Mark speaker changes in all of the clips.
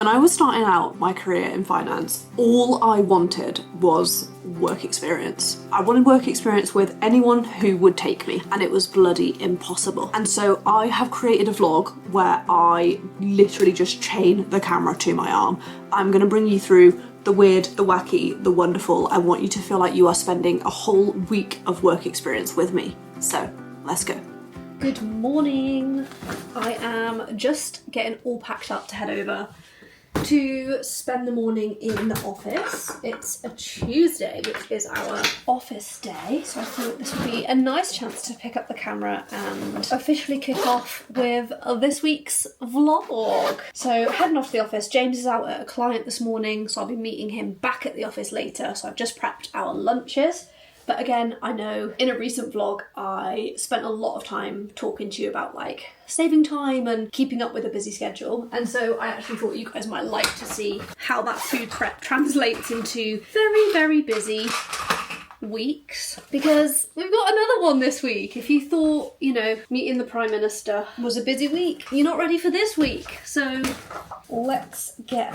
Speaker 1: When I was starting out my career in finance, all I wanted was work experience. I wanted work experience with anyone who would take me, and it was bloody impossible. And so I have created a vlog where I literally just chain the camera to my arm. I'm gonna bring you through the weird, the wacky, the wonderful. I want you to feel like you are spending a whole week of work experience with me. So let's go. Good morning. I am just getting all packed up to head over to spend the morning in the office. It's a Tuesday, which is our office day, so I thought this would be a nice chance to pick up the camera and officially kick off with this week's vlog. So heading off to the office, James is out at a client this morning, so I'll be meeting him back at the office later, so I've just prepped our lunches. But again, I know in a recent vlog, I spent a lot of time talking to you about like saving time and keeping up with a busy schedule. And so I actually thought you guys might like to see how that food prep translates into very, very busy weeks, because we've got another one this week. If you thought, you know, meeting the Prime Minister was a busy week, you're not ready for this week. So let's get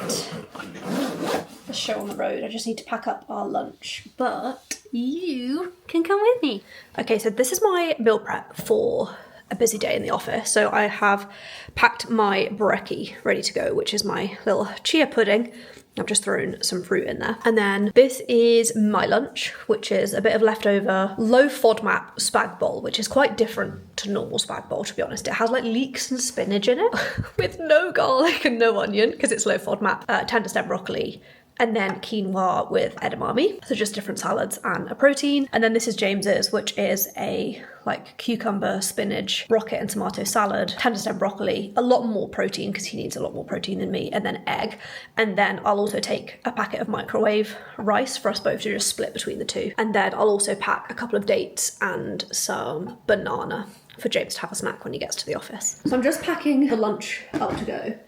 Speaker 1: the show on the road. I just need to pack up our lunch, but you can come with me. Okay, so this is my meal prep for a busy day in the office. So I have packed my brekkie ready to go, which is my little chia pudding. I've just thrown some fruit in there. And then this is my lunch, which is a bit of leftover low FODMAP spag bol, which is quite different to normal spag bol, to be honest. It has like leeks and spinach in it with no garlic and no onion because it's low FODMAP, tender stem broccoli, and then quinoa with edamame. So just different salads and a protein. And then this is James's, which is a like cucumber, spinach, rocket and tomato salad, tender stem broccoli, a lot more protein because he needs a lot more protein than me, and then egg. And then I'll also take a packet of microwave rice for us both to just split between the two. And then I'll also pack a couple of dates and some banana for James to have a snack when he gets to the office. So I'm just packing the lunch up to go.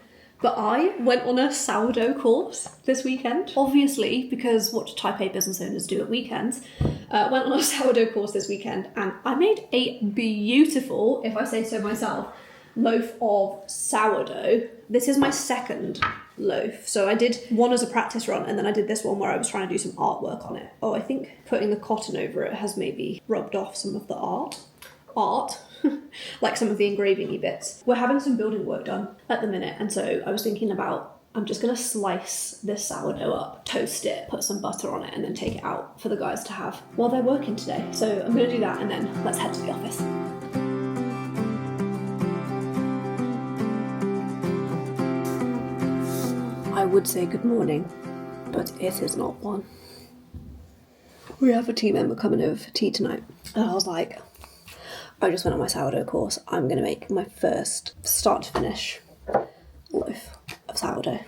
Speaker 1: But I went on a sourdough course this weekend, obviously, because what do type A business owners do at weekends? Went on a sourdough course this weekend, and I made a beautiful, if I say so myself, loaf of sourdough. This is my second loaf. So I did one as a practice run, and then I did this one where I was trying to do some artwork on it. Oh, I think putting the cotton over it has maybe rubbed off some of the art. Like some of the engraving-y bits. We're having some building work done at the minute, and so I was thinking about, I'm just going to slice this sourdough up, toast it, put some butter on it, and then take it out for the guys to have while they're working today. So I'm going to do that, and then let's head to the office. I would say good morning, but it is not one. We have a team member coming over for tea tonight, and I was like, I just went on my sourdough course. I'm going to make my first start to finish loaf of sourdough.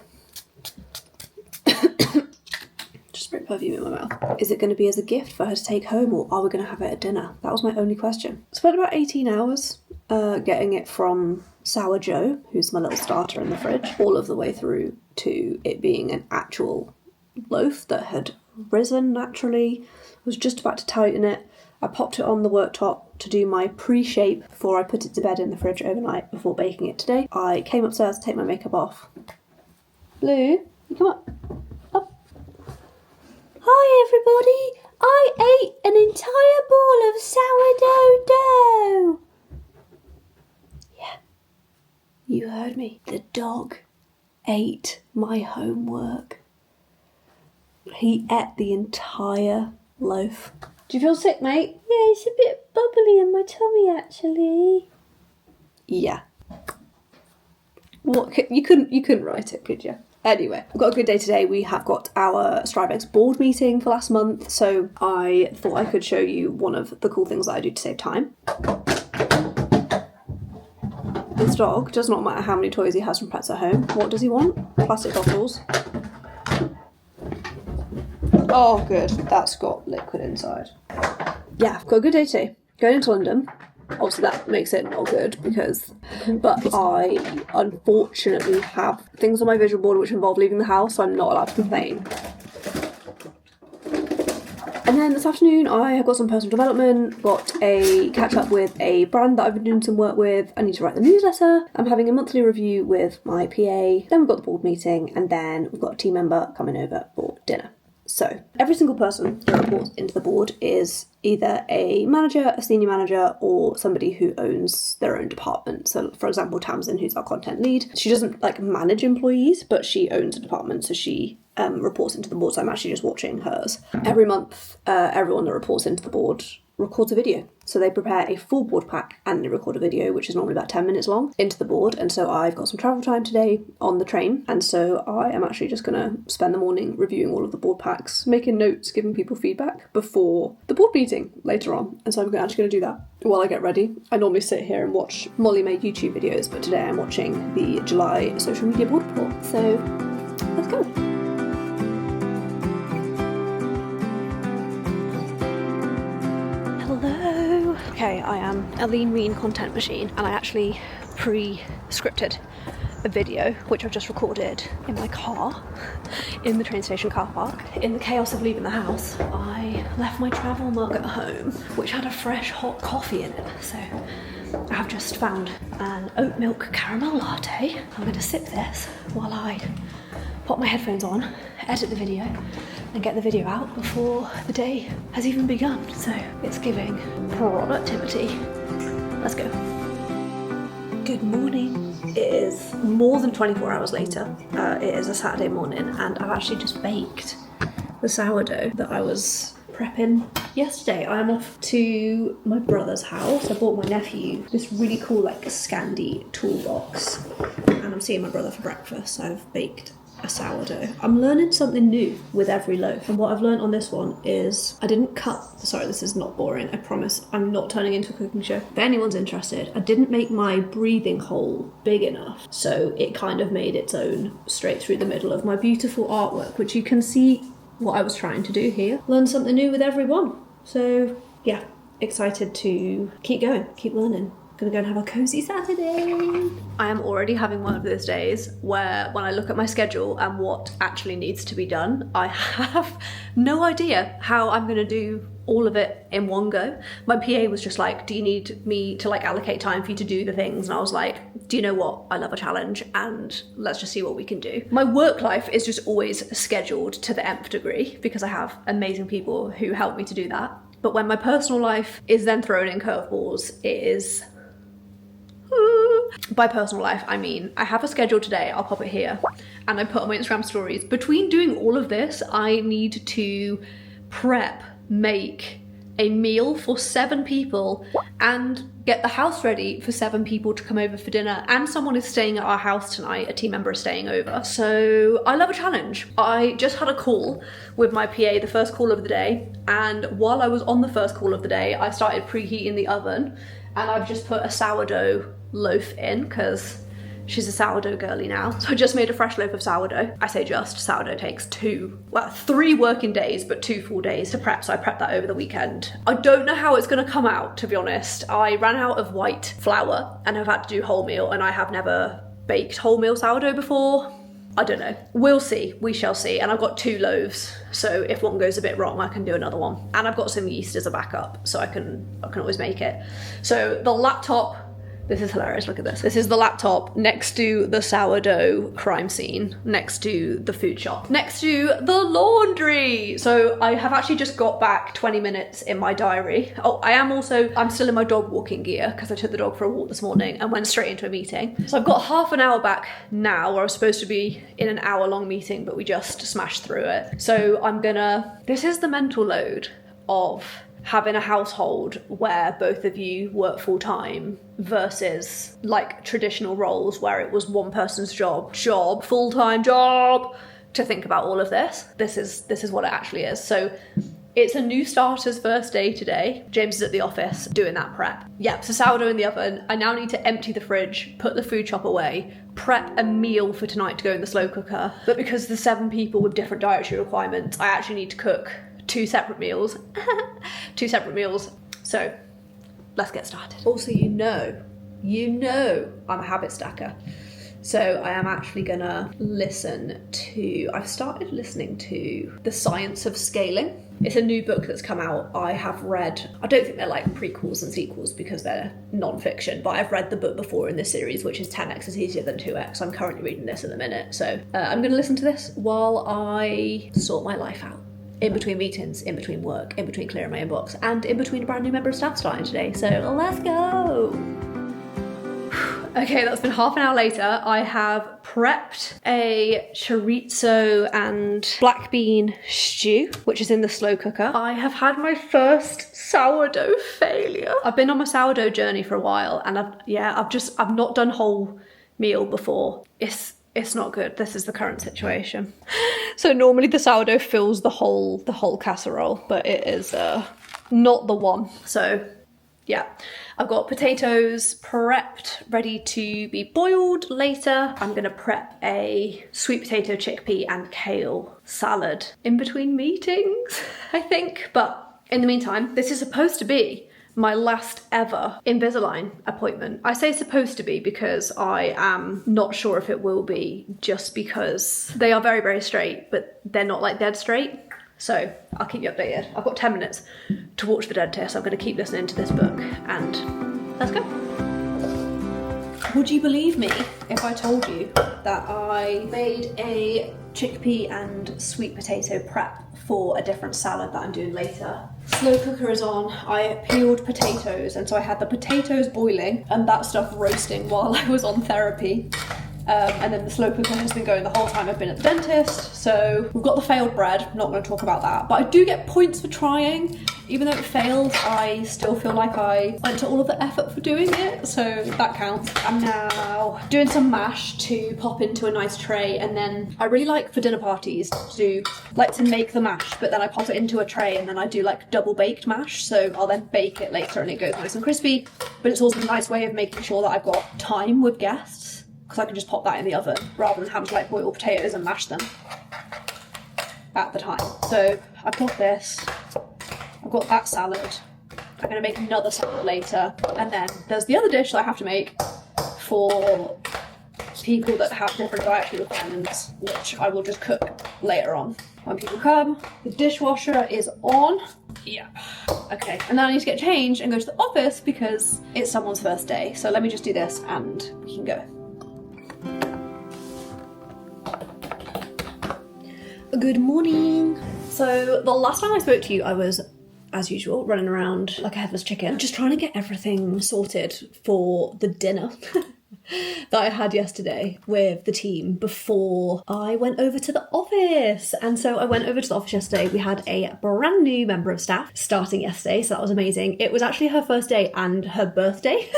Speaker 1: Just spray perfume in my mouth. Is it going to be as a gift for her to take home, or are we going to have it at dinner? That was my only question. I spent about 18 hours getting it from Sour Joe, who's my little starter in the fridge, all of the way through to it being an actual loaf that had risen naturally. I was just about to tighten it. I popped it on the worktop to do my pre-shape before I put it to bed in the fridge overnight before baking it today. I came upstairs to take my makeup off. Blue, you come up. Up. Hi everybody! I ate an entire ball of sourdough dough! Yeah, you heard me. The dog ate my homework. He ate the entire loaf. Do you feel sick, mate? Yeah, it's a bit bubbly in my tummy, actually. Yeah. What? You couldn't write it, could you? Anyway, we've got a good day today. We have got our striveX board meeting for last month, so I thought I could show you one of the cool things that I do to save time. This dog, does not matter how many toys he has from pets at home. What does he want? Plastic bottles. Oh, good. That's got liquid inside. Yeah, I've got a good day today. Going into London. Obviously that makes it not good but I unfortunately have things on my visual board which involve leaving the house, so I'm not allowed to complain. And then this afternoon I have got some personal development, got a catch up with a brand that I've been doing some work with. I need to write the newsletter. I'm having a monthly review with my PA. Then we've got the board meeting, and then we've got a team member coming over for dinner. So every single person that reports into the board is either a manager, a senior manager, or somebody who owns their own department. So for example, Tamsin, who's our content lead, she doesn't like manage employees, but she owns a department, so she reports into the board. So I'm actually just watching hers. Every month, everyone that reports into the board records a video. So they prepare a full board pack and they record a video, which is normally about 10 minutes long, into the board. And so I've got some travel time today on the train. And so I am actually just going to spend the morning reviewing all of the board packs, making notes, giving people feedback before the board meeting later on. And so I'm actually going to do that while I get ready. I normally sit here and watch Molly make YouTube videos, but today I'm watching the July social media board report. So let's go. Hello. Okay, I am a lean mean content machine, and I actually pre-scripted a video which I've just recorded in my car in the train station car park. In the chaos of leaving the house, I left my travel mug at home which had a fresh hot coffee in it. So I have just found an oat milk caramel latte. I'm going to sip this while I pop my headphones on, edit the video, and get the video out before the day has even begun. So it's giving productivity. Let's go. Good morning. It is more than 24 hours later. It is a Saturday morning, and I've actually just baked the sourdough that I was prepping yesterday. I'm off to my brother's house. I bought my nephew this really cool like Scandi toolbox, and I'm seeing my brother for breakfast. So I've baked a sourdough. I'm learning something new with every loaf, and what I've learned on this one is I didn't cut, sorry this is not boring, I promise I'm not turning into a cooking show. If anyone's interested, I didn't make my breathing hole big enough, so it kind of made its own straight through the middle of my beautiful artwork, which you can see what I was trying to do here. Learn something new with every one. So yeah, excited to keep going, keep learning. Gonna go and have a cozy Saturday. I am already having one of those days where when I look at my schedule and what actually needs to be done, I have no idea how I'm gonna do all of it in one go. My PA was just like, do you need me to like allocate time for you to do the things? And I was like, do you know what? I love a challenge, and let's just see what we can do. My work life is just always scheduled to the nth degree because I have amazing people who help me to do that. But when my personal life is then thrown in curveballs, it is... By personal life, I mean, I have a schedule today, I'll pop it here, and I put on my Instagram stories. Between doing all of this, I need to make a meal for 7 people and get the house ready for 7 people to come over for dinner. And someone is staying at our house tonight, a team member is staying over. So I love a challenge. I just had a call with my PA, the first call of the day, and while I was on the first call of the day, I started preheating the oven, and I've just put a sourdough loaf in because she's a sourdough girly now. So I just made a fresh loaf of sourdough. I say just, sourdough takes 3 working days, but 2 full days to prep. So I prepped that over the weekend. I don't know how it's gonna come out, to be honest. I ran out of white flour and I've had to do wholemeal, and I have never baked wholemeal sourdough before. I don't know. We'll see. We shall see. And I've got 2 loaves, so if one goes a bit wrong, I can do another one. And I've got some yeast as a backup, so I can always make it. So the laptop, this is hilarious, look at this. This is the laptop next to the sourdough crime scene, next to the food shop, next to the laundry. So I have actually just got back 20 minutes in my diary. Oh, I'm still in my dog walking gear because I took the dog for a walk this morning and went straight into a meeting. So I've got half an hour back now, where I was supposed to be in an hour-long meeting, but we just smashed through it. So this is the mental load of having a household where both of you work full-time versus like traditional roles where it was one person's full-time job to think about all of this. This is what it actually is. So it's a new starter's first day today. James is at the office doing that prep. Yeah, so sourdough in the oven. I now need to empty the fridge, put the food shop away, prep a meal for tonight to go in the slow cooker. But because there's 7 people with different dietary requirements, I actually need to cook 2 separate meals. 2 separate meals. So let's get started. Also, you know I'm a habit stacker. So I am actually gonna I've started listening to The Science of Scaling. It's a new book that's come out. I have read, I don't think they're like prequels and sequels because they're non-fiction, but I've read the book before in this series, which is 10x is easier than 2x. I'm currently reading this at the minute. So I'm gonna listen to this while I sort my life out. In between meetings, in between work, in between clearing my inbox, and in between a brand new member of staff starting today. So let's go. Okay, that's been half an hour later. I have prepped a chorizo and black bean stew, which is in the slow cooker. I have had my first sourdough failure. I've been on my sourdough journey for a while, and I've not done whole meal before. It's not good. This is the current situation. So normally the sourdough fills the whole casserole, but it is not the one. So yeah, I've got potatoes prepped, ready to be boiled later. I'm gonna prep a sweet potato, chickpea and kale salad in between meetings, I think. But in the meantime, this is supposed to be my last ever Invisalign appointment. I say supposed to be because I am not sure if it will be, just because they are very, very straight, but they're not like dead straight. So I'll keep you updated. I've got 10 minutes to watch the dentist. I'm going to keep listening to this book and let's go. Would you believe me if I told you that I made a chickpea and sweet potato prep for a different salad that I'm doing later? Slow cooker is on. I peeled potatoes, and so I had the potatoes boiling and that stuff roasting while I was on therapy. And then the slow cooker has been going the whole time I've been at the dentist. So we've got the failed bread. I'm not going to talk about that, but I do get points for trying. Even though it failed, I still feel like I went to all of the effort for doing it, so that counts. I'm now doing some mash to pop into a nice tray, and then I really like for dinner parties to make the mash, but then I pop it into a tray and then I do like double baked mash, so I'll then bake it later and it goes nice and crispy. But it's also a nice way of making sure that I've got time with guests, because I can just pop that in the oven rather than having to like boil potatoes and mash them at the time. So I've got this. I've got that salad. I'm going to make another salad later. And then there's the other dish that I have to make for people that have different dietary requirements, which I will just cook later on when people come. The dishwasher is on. Yeah. Okay. And then I need to get changed and go to the office because it's someone's first day. So let me just do this and we can go. Good morning. So the last time I spoke to you, I was, as usual, running around like a headless chicken, just trying to get everything sorted for the dinner that I had yesterday with the team before I went over to the office. And so I went over to the office yesterday. We had a brand new member of staff starting yesterday, so that was amazing. It was actually her first day and her birthday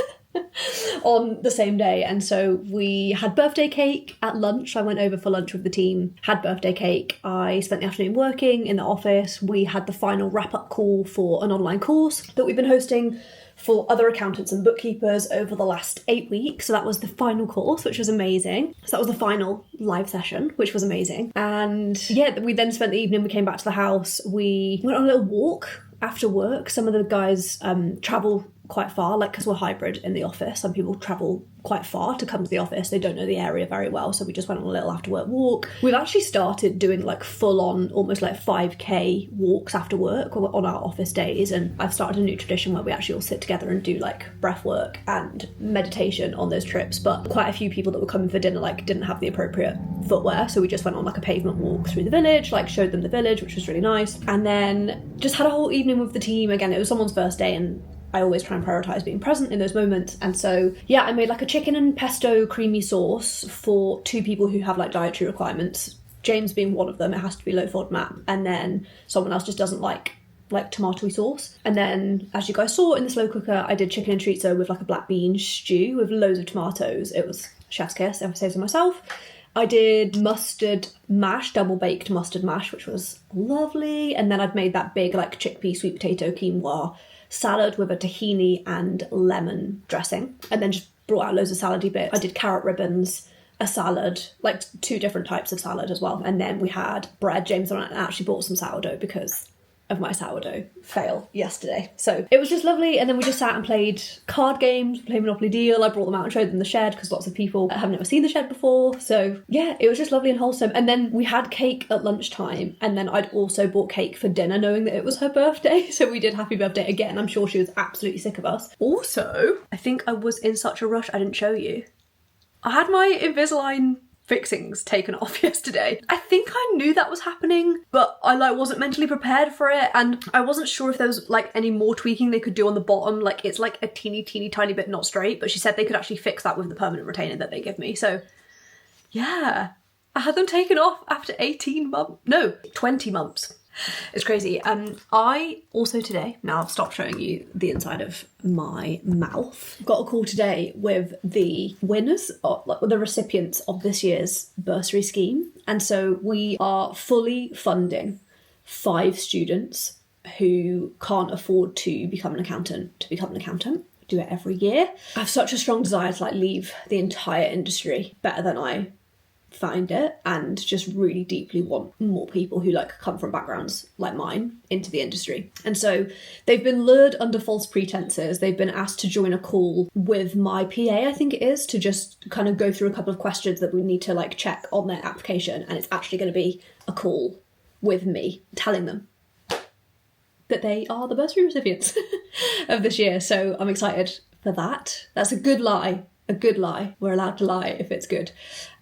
Speaker 1: on the same day, and so we had birthday cake at lunch. I went over for lunch with the team, had birthday cake. I spent the afternoon working in the office. We had the final wrap-up call for an online course that we've been hosting for other accountants and bookkeepers over the last 8 weeks. So that was the final course, which was amazing. So that was the final live session, which was amazing. And yeah, we then spent the evening, we came back to the house. We went on a little walk after work. Some of the guys travel quite far, like because we're hybrid in the office. Some people travel quite far to come to the office. They don't know the area very well, so we just went on a little after work walk. We've actually started doing like full on, almost like 5k walks after work on our office days, and I've started a new tradition where we actually all sit together and do like breath work and meditation on those trips. But quite a few people that were coming for dinner like didn't have the appropriate footwear, so we just went on like a pavement walk through the village, like showed them the village, which was really nice, and then just had a whole evening with the team. Again, it was someone's first day and I always try and prioritise being present in those moments. And so, yeah, I made like a chicken and pesto creamy sauce for 2 people who have like dietary requirements. James being one of them, it has to be low FODMAP. And then someone else just doesn't like tomatoey sauce. And then, as you guys saw in the slow cooker, I did chicken and chorizo with like a black bean stew with loads of tomatoes. It was chef's kiss, if I say so myself. I did mustard mash, double baked mustard mash, which was lovely. And then I'd made that big like chickpea sweet potato quinoa salad with a tahini and lemon dressing, and then just brought out loads of salady bits. I did carrot ribbons, a salad, like 2 different types of salad as well, and then we had bread. James and I actually bought some sourdough because
Speaker 2: of my sourdough fail yesterday. So it was just lovely, and then we just sat and played card games, played Monopoly Deal. I brought them out and showed them the shed because lots of people have never seen the shed before. So yeah, it was just lovely and wholesome. And then we had cake at lunchtime, and then I'd also bought cake for dinner knowing that it was her birthday. So we did happy birthday again. I'm sure she was absolutely sick of us. Also, I think I was in such a rush I didn't show you. I had my Invisalign fixings taken off yesterday. I think I knew that was happening, but I wasn't mentally prepared for it, and I wasn't sure if there was any more tweaking they could do on the bottom. It's a teeny tiny bit not straight, but she said they could actually fix that with the permanent retainer that they give me. So yeah, I had them taken off after 20 months. It's crazy. I also today, now I've stopped showing you the inside of my mouth, got a call today with the winners, the recipients of this year's Bursary Scheme. And so we are fully funding 5 students who can't afford to become an accountant do it every year. I have such a strong desire to leave the entire industry better than I find it, and just really deeply want more people who come from backgrounds like mine into the industry. And so they've been lured under false pretenses. They've been asked to join a call with my PA, I think it is, to just kind of go through a couple of questions that we need to check on their application, and it's actually going to be a call with me telling them that they are the bursary recipients of this year. So I'm excited for that. That's a good lie. A good lie. We're allowed to lie if it's good.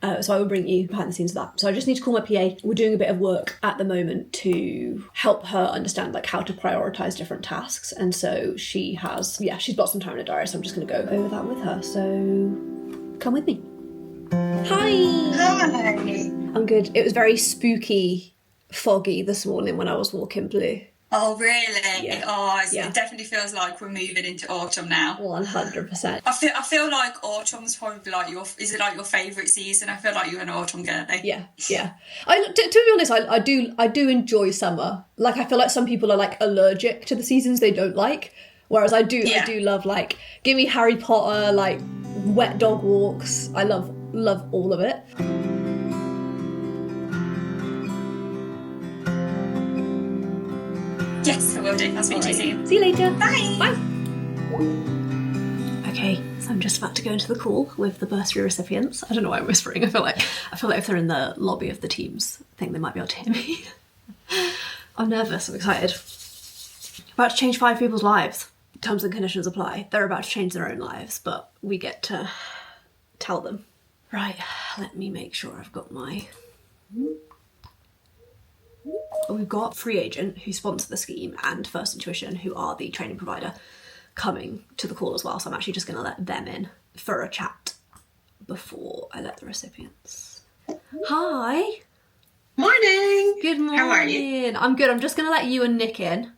Speaker 2: So I will bring you behind the scenes of that. So I just need to call my PA. We're doing a bit of work at the moment to help her understand how to prioritise different tasks. And so she's got some time in her diary, so I'm just going to go over that with her. So come with me. Hi! I'm good. It was very spooky, foggy this morning when I was walking Blue.
Speaker 3: Oh, really?
Speaker 2: Yeah.
Speaker 3: Oh, it definitely feels like we're moving into autumn now.
Speaker 2: 100%.
Speaker 3: I feel like autumn's probably your favourite season? I feel like you're an autumn girly.
Speaker 2: Yeah. To be honest, I do enjoy summer. I feel like some people are allergic to the seasons they don't like, whereas I do love give me Harry Potter, wet dog walks. I love all of it.
Speaker 3: Yes, I will do. I'll speak to you soon.
Speaker 2: See you later.
Speaker 3: Bye.
Speaker 2: Bye. Okay, so I'm just about to go into the call with the bursary recipients. I don't know why I'm whispering. I feel like if they're in the lobby of the Teams thing, they might be able to hear me. I'm nervous. I'm excited. About to change 5 people's lives. Terms and conditions apply. They're about to change their own lives, but we get to tell them. Right, let me make sure I've got my... We've got Free Agent, who sponsor the scheme, and First Intuition, who are the training provider, coming to the call as well. So I'm actually just going to let them in for a chat before I let the recipients. Hi.
Speaker 4: Morning.
Speaker 2: Good morning.
Speaker 4: How are you?
Speaker 2: I'm good. I'm just going to let you and Nick in.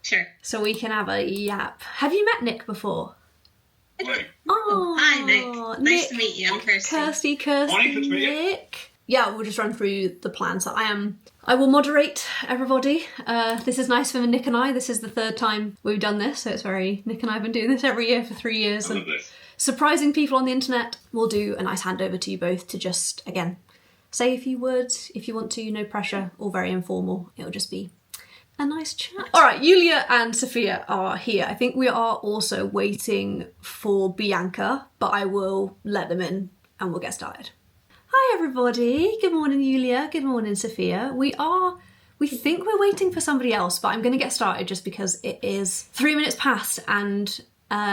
Speaker 4: Sure.
Speaker 2: So we can have a yap. Have you met Nick before?
Speaker 4: Oh, hi, Nick. Nice to meet you. I'm Kirsty.
Speaker 2: Kirsty, Nick. Yeah, we'll just run through the plan. So I will moderate everybody. This is nice for Nick and I. This is the 3rd time we've done this, so it's very... Nick and I have been doing this every year for 3 years.
Speaker 5: I love this.
Speaker 2: Surprising people on the internet. We'll do a nice handover to you both to just, again, say a few words if you want to. No pressure, all very informal. It'll just be a nice chat. All right, Yulia and Sophia are here. I think we are also waiting for Bianca, but I will let them in and we'll get started. Hi everybody, good morning Yulia, good morning Sophia. We think we're waiting for somebody else, but I'm going to get started just because it is 3 minutes past and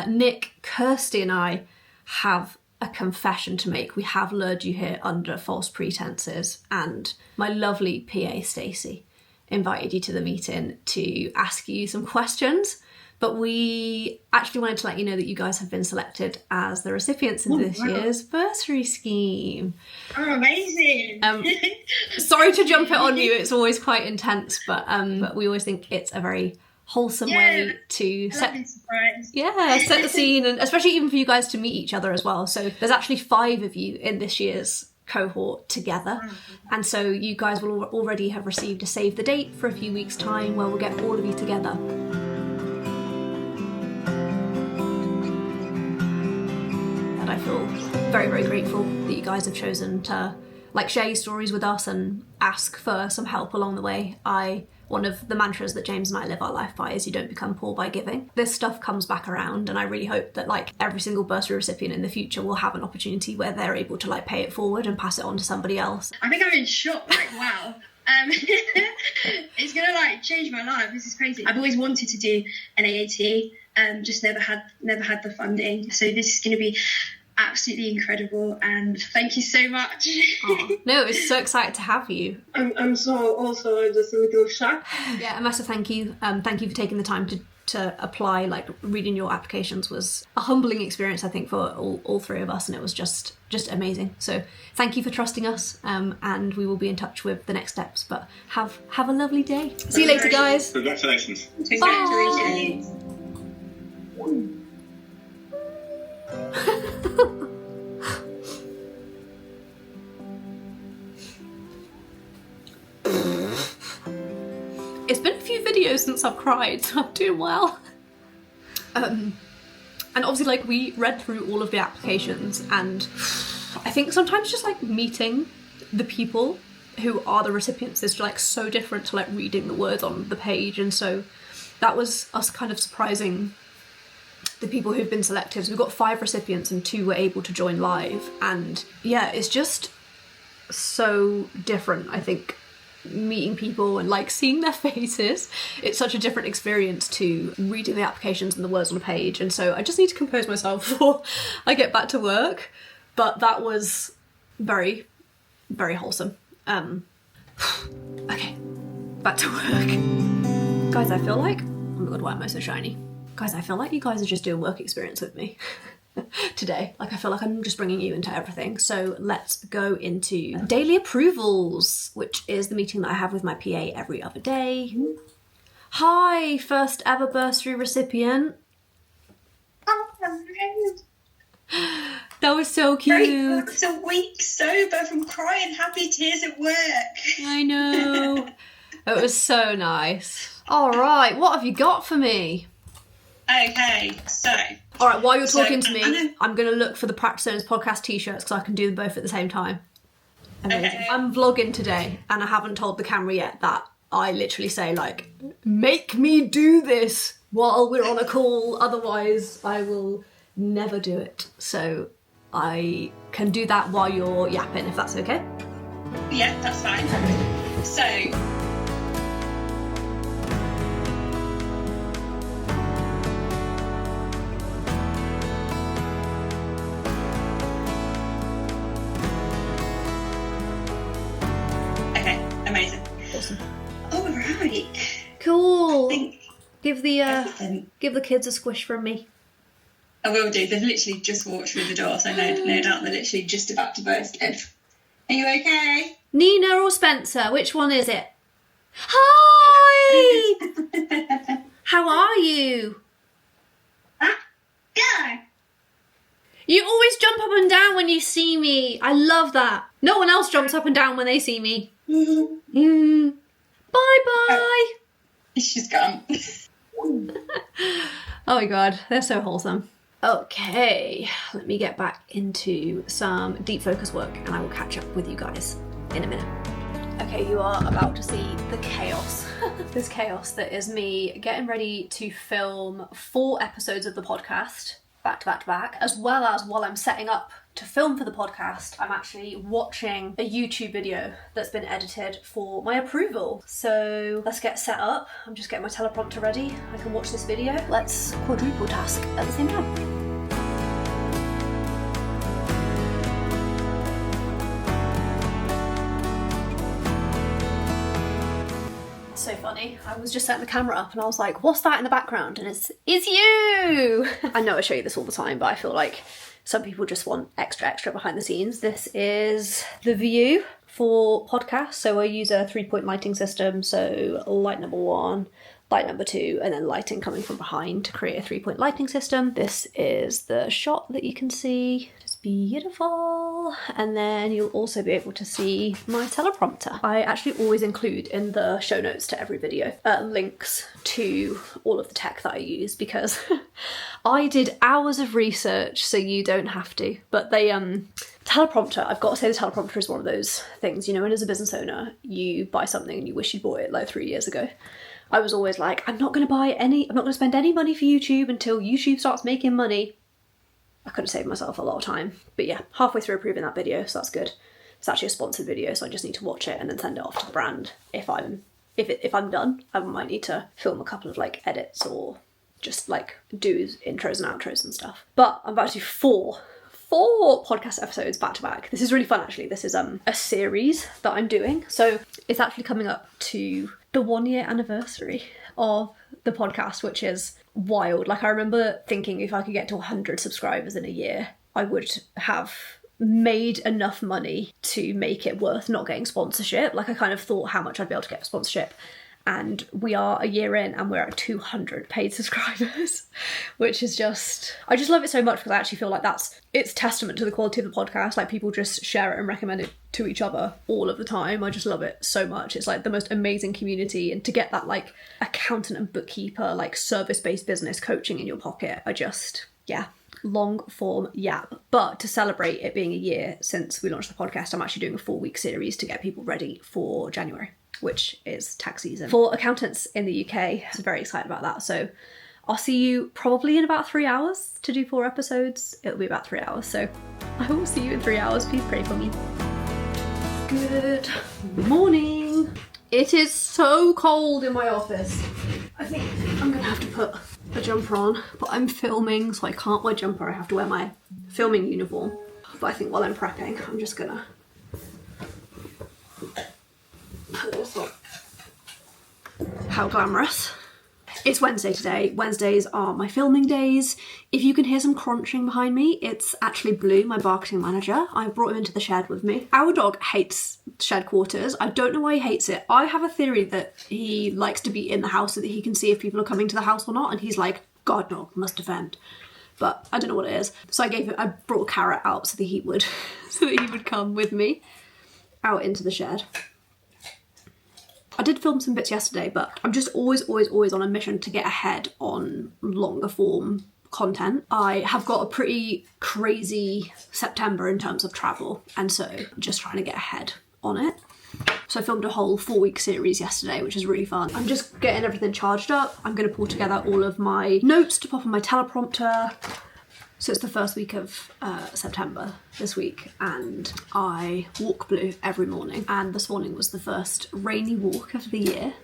Speaker 2: Nick, Kirsty and I have a confession to make. We have lured you here under false pretenses, and my lovely PA Stacey invited you to the meeting to ask you some questions. But we actually wanted to let you know that you guys have been selected as the recipients of this year's Bursary Scheme.
Speaker 4: Oh, amazing.
Speaker 2: Sorry to jump it on you, it's always quite intense, but we always think it's a very wholesome way to set the scene, and especially even for you guys to meet each other as well. So there's actually 5 of you in this year's cohort together, and so you guys will already have received a save the date for a few weeks' time where we'll get all of you together. I feel very, very grateful that you guys have chosen to share your stories with us and ask for some help along the way. I one of the mantras that James and I live our life by is you don't become poor by giving. This stuff comes back around, and I really hope that like every single bursary recipient in the future will have an opportunity where they're able to like pay it forward and pass it on to somebody else.
Speaker 4: I think I'm in shock, like, wow. It's gonna like change my life. This is crazy. I've always wanted to do an AAT, just never had the funding. So this is gonna be absolutely incredible, and thank you so much.
Speaker 2: No, it's so excited to have you.
Speaker 5: I'm so also just a little shocked.
Speaker 2: Yeah, a massive thank you. Thank you for taking the time to apply. Like, reading your applications was a humbling experience, I think, for all three of us, and it was just amazing. So thank you for trusting us, and we will be in touch with the next steps. But have a lovely day. See you later, guys.
Speaker 6: Congratulations.
Speaker 4: Congratulations.
Speaker 2: It's been a few videos since I've cried, so I'm doing well. And obviously, like, we read through all of the applications, and I think sometimes just like meeting the people who are the recipients is like so different to like reading the words on the page, and so that was us kind of surprising the people who've been selected. So we've got 5 recipients and 2 were able to join live, and yeah, it's just so different. I think meeting people and like seeing their faces, it's such a different experience to reading the applications and the words on a page, and so I just need to compose myself before I get back to work. But that was very, very wholesome. Okay, back to work. Guys, I feel like, oh my god, why am I so shiny? Guys, I feel like you guys are just doing work experience with me today. Like, I feel like I'm just bringing you into everything. So let's go into daily approvals, which is the meeting that I have with my PA every other day. Hi, first ever bursary recipient. That was so cute.
Speaker 3: It's a week sober from crying happy tears at work.
Speaker 2: I know. It was so nice. All right, what have you got for me?
Speaker 3: Okay, so.
Speaker 2: All right, while you're talking to me, I'm going to look for the Practice Owners podcast t-shirts because I can do them both at the same time. Amazing.
Speaker 3: Okay.
Speaker 2: I'm vlogging today, and I haven't told the camera yet that I literally say, like, make me do this while we're on a call, otherwise I will never do it. So I can do that while you're yapping, if that's okay.
Speaker 3: Yeah, that's fine. So. Okay, amazing.
Speaker 2: Awesome.
Speaker 3: All right.
Speaker 2: Cool.
Speaker 3: I think
Speaker 2: Give the kids a squish from me.
Speaker 3: I will do. They've literally just walked through the door, so no doubt they're literally just about to burst in. Are you okay?
Speaker 2: Nina or Spencer? Which one is it? Hi! How are you?
Speaker 4: Go.
Speaker 2: You always jump up and down when you see me. I love that. No one else jumps up and down when they see me. Bye-bye.
Speaker 3: She's gone.
Speaker 2: Oh my god, they're so wholesome. Okay, let me get back into some deep focus work and I will catch up with you guys in a minute. Okay, you are about to see the chaos. This chaos that is me getting ready to film 4 episodes of the podcast back to back to back, as well as while I'm setting up to film for the podcast, I'm actually watching a YouTube video that's been edited for my approval. So let's get set up. I'm just getting my teleprompter ready. I can watch this video. Let's quadruple task at the same time. So funny. I was just setting the camera up and I was like, what's that in the background? And it's you! I know I show you this all the time, but I feel like some people just want extra behind the scenes. This is the view for podcasts. So I use a 3-point lighting system. So light number 1, light number 2, and then lighting coming from behind to create a 3-point lighting system. This is the shot that you can see. Just beautiful. And then you'll also be able to see my teleprompter. I actually always include in the show notes to every video links to all of the tech that I use, because I did hours of research so you don't have to. But they teleprompter, I've got to say the teleprompter is one of those things, you know, when as a business owner you buy something and you wish you bought it like 3 years ago. I was always like, I'm not going to spend any money for YouTube until YouTube starts making money. I could have saved myself a lot of time. But yeah, halfway through approving that video, so that's good. It's actually a sponsored video, so I just need to watch it and then send it off to the brand. If I'm done, I might need to film a couple of like edits or just like do intros and outros and stuff. But I'm about to do four podcast episodes back to back. This is really fun actually. This is a series that I'm doing. So it's actually coming up to the 1 year anniversary of the podcast, which is wild. Like I remember thinking if I could get to 100 subscribers in a year, I would have made enough money to make it worth not getting sponsorship. Like I kind of thought how much I'd be able to get for sponsorship. And we are a year in and we're at 200 paid subscribers, which is just, I just love it so much because I actually feel like it's testament to the quality of the podcast. Like people just share it and recommend it to each other all of the time. I just love it so much. It's like the most amazing community, and to get that like accountant and bookkeeper, like service-based business coaching in your pocket, long form yap. But to celebrate it being a year since we launched the podcast, I'm actually doing a 4-week series to get people ready for January, which is tax season for accountants in the UK. So very excited about that. So I'll see you probably in about 3 hours to do 4 episodes. It'll be about 3 hours. So I will see you in 3 hours. Please pray for me. Good morning. It is so cold in my office. I think I'm gonna have to put a jumper on, but I'm filming, so I can't wear jumper. I have to wear my filming uniform. But I think while I'm prepping, I'm just gonna put this on. How glamorous. It's Wednesday today. Wednesdays are my filming days. If you can hear some crunching behind me, it's actually Blue, my marketing manager. I brought him into the shed with me. Our dog hates shed quarters. I don't know why he hates it. I have a theory that he likes to be in the house so that he can see if people are coming to the house or not, and he's like, God dog, must defend. But I don't know what it is. So I brought a carrot out so that he would come with me out into the shed. I did film some bits yesterday, but I'm just always on a mission to get ahead on longer form content. I have got a pretty crazy September in terms of travel, and so just trying to get ahead on it. So I filmed a whole 4-week series yesterday, which is really fun. I'm just getting everything charged up. I'm going to pull together all of my notes to pop on my teleprompter. So it's the first week of September this week, and I walk Blue every morning, and this morning was the first rainy walk of the year.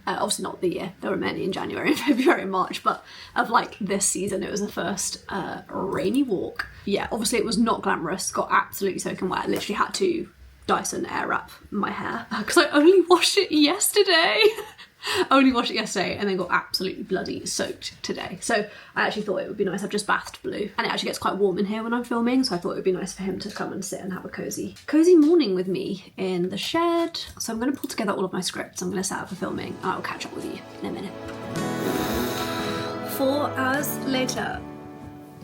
Speaker 2: Obviously not the year, there were many in January and February and March, but of like this season it was the first rainy walk. Yeah, obviously it was not glamorous, got absolutely soaking wet, literally had to Dyson air wrap my hair because I only washed it yesterday. And then got absolutely bloody soaked today. So I actually thought it would be nice. I've just bathed Blue, and it actually gets quite warm in here when I'm filming, so I thought it would be nice for him to come and sit and have a cozy morning with me in the shed. So I'm going to pull together all of my scripts. I'm going to set up for filming, and I will catch up with you in a minute. 4 hours later,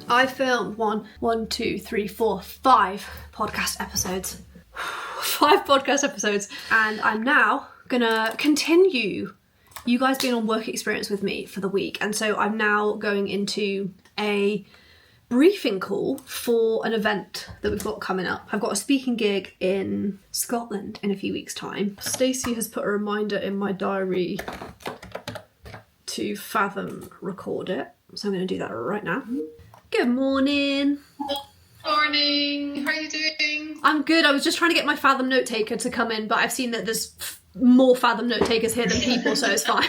Speaker 2: I filmed 5 podcast episodes. 5 podcast episodes, and I'm now gonna continue you guys being on work experience with me for the week, and so I'm now going into a briefing call for an event that we've got coming up. I've got a speaking gig in Scotland in a few weeks' time. Stacey has put a reminder in my diary to Fathom record it, so I'm going to do that right now. Good morning.
Speaker 6: Morning. How are you doing?
Speaker 2: I'm good. I was just trying to get my Fathom note taker to come in, but I've seen that there's more Fathom note takers here than people, so it's fine.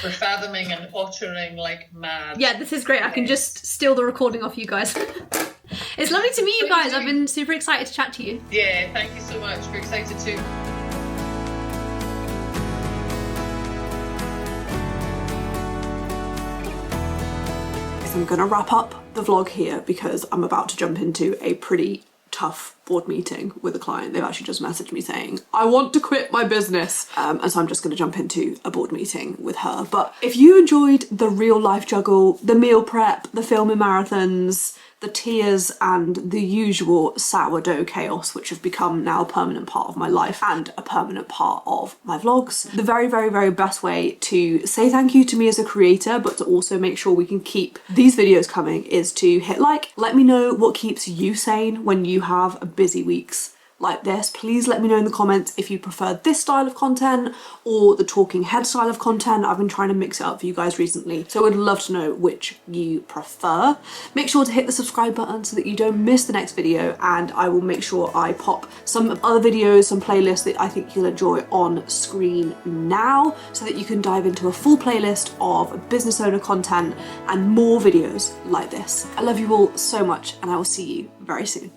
Speaker 6: We're fathoming and ottering like mad.
Speaker 2: Yeah, this is great. I can just steal the recording off you guys. It's lovely to meet you guys. I've been super excited to chat to you.
Speaker 6: Yeah, thank you so much. We're excited too.
Speaker 1: I'm gonna wrap up the vlog here because I'm about to jump into a pretty tough board meeting with a client. They've actually just messaged me saying, I want to quit my business. And so I'm just going to jump into a board meeting with her. But if you enjoyed the real life juggle, the meal prep, the filming marathons, the tears and the usual sourdough chaos, which have become now a permanent part of my life and a permanent part of my vlogs, the very, very, very best way to say thank you to me as a creator, but to also make sure we can keep these videos coming, is to hit like. Let me know what keeps you sane when you have busy weeks like this. Please let me know in the comments if you prefer this style of content or the talking head style of content. I've been trying to mix it up for you guys recently, so I would love to know which you prefer. Make sure to hit the subscribe button so that you don't miss the next video, and I will make sure I pop some other videos, some playlists that I think you'll enjoy on screen now, so that you can dive into a full playlist of business owner content and more videos like this. I love you all so much, and I will see you very soon.